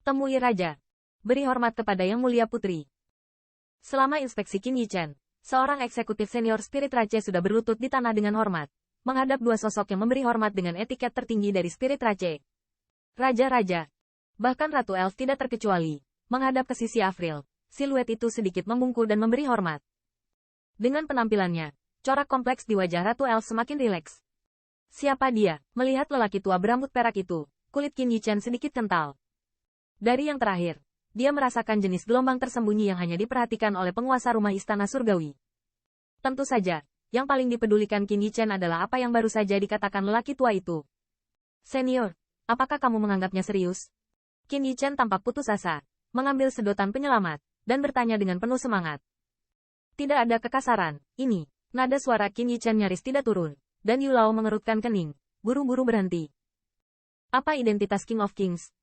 Temui Raja. Beri hormat kepada Yang Mulia Putri. Selama inspeksi Qin Yichen, seorang eksekutif senior Spirit Rache sudah berlutut di tanah dengan hormat, menghadap dua sosok yang memberi hormat dengan etiket tertinggi dari Spirit Rache. Raja-raja. Bahkan Ratu Elf tidak terkecuali, menghadap ke sisi Avril, siluet itu sedikit membungkuk dan memberi hormat. Dengan penampilannya, corak kompleks di wajah Ratu Elf semakin rileks. Siapa dia? Melihat lelaki tua berambut perak itu, kulit Qin Yichen sedikit kental. Dari yang terakhir, dia merasakan jenis gelombang tersembunyi yang hanya diperhatikan oleh penguasa rumah istana surgawi. Tentu saja, yang paling dipedulikan Qin Yichen adalah apa yang baru saja dikatakan lelaki tua itu. Senior, apakah kamu menganggapnya serius? Qin Yichen tampak putus asa, mengambil sedotan penyelamat, dan bertanya dengan penuh semangat. Tidak ada kekasaran, ini. Nada suara Qin Yichen nyaris tidak turun, dan Yu Lao mengerutkan kening, buru-buru berhenti. Apa identitas King of Kings?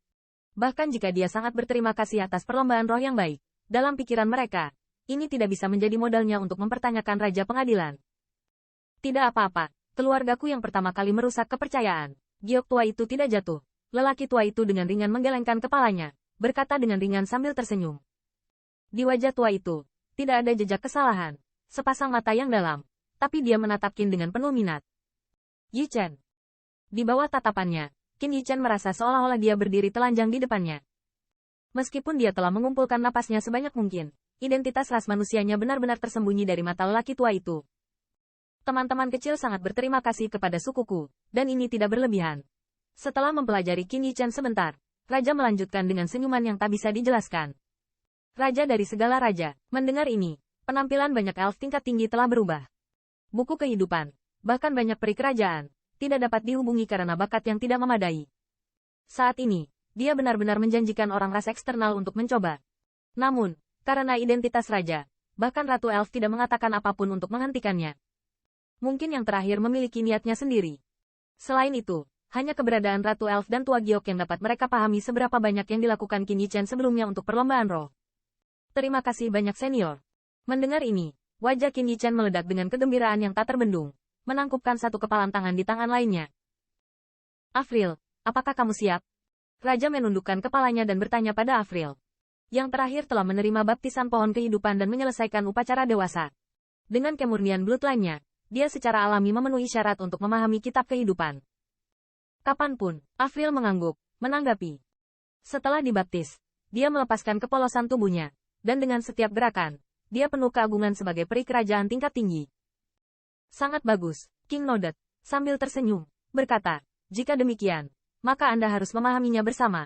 Bahkan jika dia sangat berterima kasih atas perlombaan roh yang baik, dalam pikiran mereka, ini tidak bisa menjadi modalnya untuk mempertanyakan Raja Pengadilan. Tidak apa-apa, keluargaku yang pertama kali merusak kepercayaan. Giok tua itu tidak jatuh. Lelaki tua itu dengan ringan menggelengkan kepalanya, berkata dengan ringan sambil tersenyum. Di wajah tua itu, tidak ada jejak kesalahan, sepasang mata yang dalam, tapi dia menatap Qin dengan penuh minat. Yichen. Di bawah tatapannya, Qin Yichen merasa seolah-olah dia berdiri telanjang di depannya. Meskipun dia telah mengumpulkan napasnya sebanyak mungkin, identitas ras manusianya benar-benar tersembunyi dari mata lelaki tua itu. Teman-teman kecil sangat berterima kasih kepada sukuku, dan ini tidak berlebihan. Setelah mempelajari Qin Yichen sebentar, Raja melanjutkan dengan senyuman yang tak bisa dijelaskan. Raja dari segala raja, mendengar ini, penampilan banyak elf tingkat tinggi telah berubah. Buku kehidupan, bahkan banyak peri kerajaan, tidak dapat dihubungi karena bakat yang tidak memadai. Saat ini, dia benar-benar menjanjikan orang ras eksternal untuk mencoba. Namun, karena identitas raja, bahkan Ratu Elf tidak mengatakan apapun untuk menghentikannya. Mungkin yang terakhir memiliki niatnya sendiri. Selain itu, hanya keberadaan Ratu Elf dan Tua Giok yang dapat mereka pahami seberapa banyak yang dilakukan Qin Yichen sebelumnya untuk perlombaan roh. Terima kasih banyak senior. Mendengar ini, wajah Qin Yichen meledak dengan kegembiraan yang tak terbendung, menangkupkan satu kepalan tangan di tangan lainnya. Avril, apakah kamu siap? Raja menundukkan kepalanya dan bertanya pada Avril. Yang terakhir telah menerima baptisan pohon kehidupan dan menyelesaikan upacara dewasa. Dengan kemurnian bloodline-nya, dia secara alami memenuhi syarat untuk memahami kitab kehidupan. Kapanpun, Avril mengangguk, menanggapi. Setelah dibaptis, dia melepaskan kepolosan tubuhnya, dan dengan setiap gerakan, dia penuh keagungan sebagai peri kerajaan tingkat tinggi. Sangat bagus, King nodded, sambil tersenyum, berkata, jika demikian, maka Anda harus memahaminya bersama.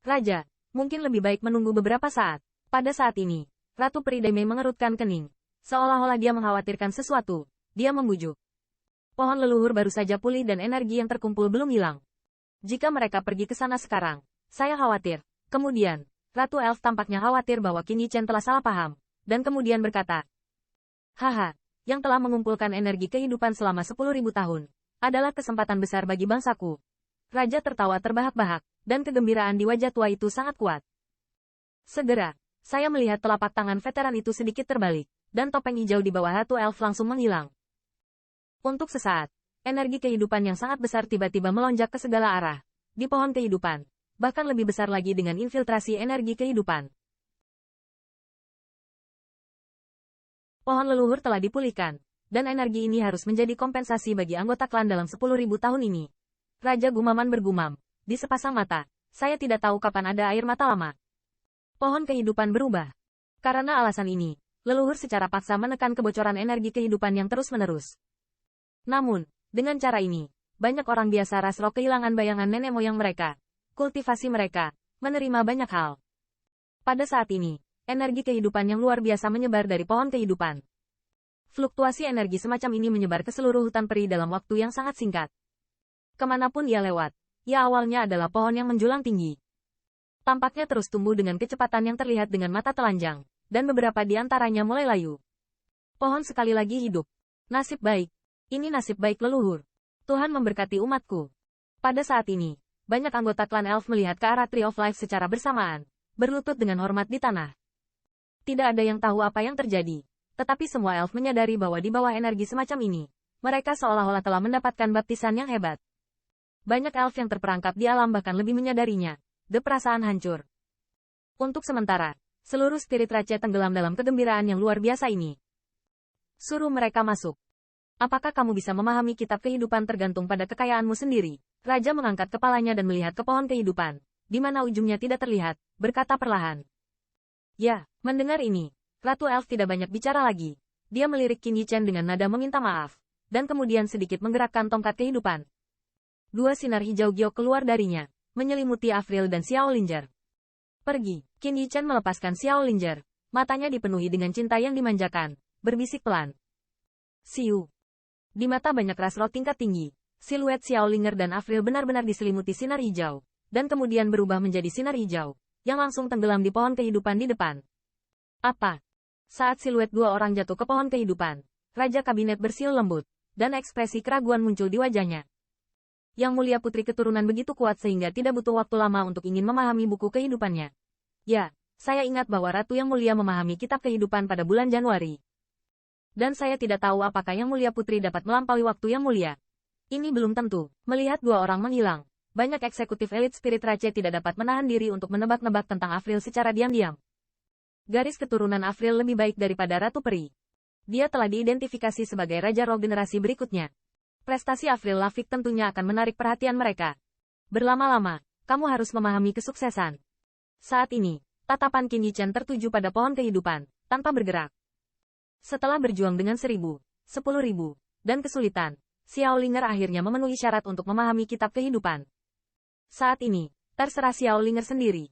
Raja, mungkin lebih baik menunggu beberapa saat. Pada saat ini, Ratu Peri Daimei mengerutkan kening, seolah-olah dia mengkhawatirkan sesuatu, dia membujuk. Pohon leluhur baru saja pulih dan energi yang terkumpul belum hilang. Jika mereka pergi ke sana sekarang, saya khawatir. Kemudian, Ratu Elf tampaknya khawatir bahwa Qin Yichen telah salah paham, dan kemudian berkata, haha, yang telah mengumpulkan energi kehidupan selama 10.000 tahun, adalah kesempatan besar bagi bangsaku. Raja tertawa terbahak-bahak, dan kegembiraan di wajah tua itu sangat kuat. Segera, saya melihat telapak tangan veteran itu sedikit terbalik, dan topeng hijau di bawah Ratu Elf langsung menghilang. Untuk sesaat, energi kehidupan yang sangat besar tiba-tiba melonjak ke segala arah, di pohon kehidupan, bahkan lebih besar lagi dengan infiltrasi energi kehidupan. Pohon leluhur telah dipulihkan, dan energi ini harus menjadi kompensasi bagi anggota klan dalam 10.000 tahun ini. Raja Gumaman bergumam, di sepasang mata, saya tidak tahu kapan ada air mata lama. Pohon kehidupan berubah. Karena alasan ini, leluhur secara paksa menekan kebocoran energi kehidupan yang terus-menerus. Namun, dengan cara ini, banyak orang biasa ras roh kehilangan bayangan nenek moyang mereka, kultivasi mereka, menerima banyak hal. Pada saat ini, energi kehidupan yang luar biasa menyebar dari pohon kehidupan. Fluktuasi energi semacam ini menyebar ke seluruh hutan peri dalam waktu yang sangat singkat. Kemanapun ia lewat, ia awalnya adalah pohon yang menjulang tinggi. Tampaknya terus tumbuh dengan kecepatan yang terlihat dengan mata telanjang, dan beberapa di antaranya mulai layu. Pohon sekali lagi hidup. Nasib baik. Ini nasib baik leluhur. Tuhan memberkati umatku. Pada saat ini, banyak anggota klan elf melihat ke arah Tree of Life secara bersamaan, berlutut dengan hormat di tanah. Tidak ada yang tahu apa yang terjadi, tetapi semua elf menyadari bahwa di bawah energi semacam ini, mereka seolah-olah telah mendapatkan baptisan yang hebat. Banyak elf yang terperangkap di alam bahkan lebih menyadarinya. Perasaan hancur. Untuk sementara, seluruh spirit raja tenggelam dalam kegembiraan yang luar biasa ini. Suruh mereka masuk. Apakah kamu bisa memahami kitab kehidupan tergantung pada kekayaanmu sendiri? Raja mengangkat kepalanya dan melihat ke pohon kehidupan, di mana ujungnya tidak terlihat, berkata perlahan. Ya, mendengar ini, Ratu Elf tidak banyak bicara lagi. Dia melirik Qin Yichen dengan nada meminta maaf, dan kemudian sedikit menggerakkan tongkat kehidupan. Dua sinar hijau giok keluar darinya, menyelimuti Avril dan Xiao Linger. Pergi, Qin Yichen melepaskan Xiao Linger. Matanya dipenuhi dengan cinta yang dimanjakan, berbisik pelan. Siu. Di mata banyak ras roh tingkat tinggi, siluet Xiao Linger dan Avril benar-benar diselimuti sinar hijau, dan kemudian berubah menjadi sinar hijau, yang langsung tenggelam di pohon kehidupan di depan. Apa? Saat siluet dua orang jatuh ke pohon kehidupan, Raja Kabinet bersiul lembut, dan ekspresi keraguan muncul di wajahnya. Yang Mulia Putri keturunan begitu kuat sehingga tidak butuh waktu lama untuk ingin memahami buku kehidupannya. Ya, saya ingat bahwa Ratu Yang Mulia memahami kitab kehidupan pada bulan Januari. Dan saya tidak tahu apakah Yang Mulia Putri dapat melampaui waktu Yang Mulia. Ini belum tentu. Melihat dua orang menghilang, banyak eksekutif elit spirit Rache tidak dapat menahan diri untuk menebak-nebak tentang Avril secara diam-diam. Garis keturunan Avril lebih baik daripada Ratu Peri. Dia telah diidentifikasi sebagai Raja Roh generasi berikutnya. Prestasi Avril Lavigne tentunya akan menarik perhatian mereka. Berlama-lama, kamu harus memahami kesuksesan. Saat ini, tatapan Qin Yichen tertuju pada pohon kehidupan, tanpa bergerak. Setelah berjuang dengan 1.000, 10.000, dan kesulitan, Xiao Linger akhirnya memenuhi syarat untuk memahami kitab kehidupan. Saat ini, terserah Xiao Linger sendiri.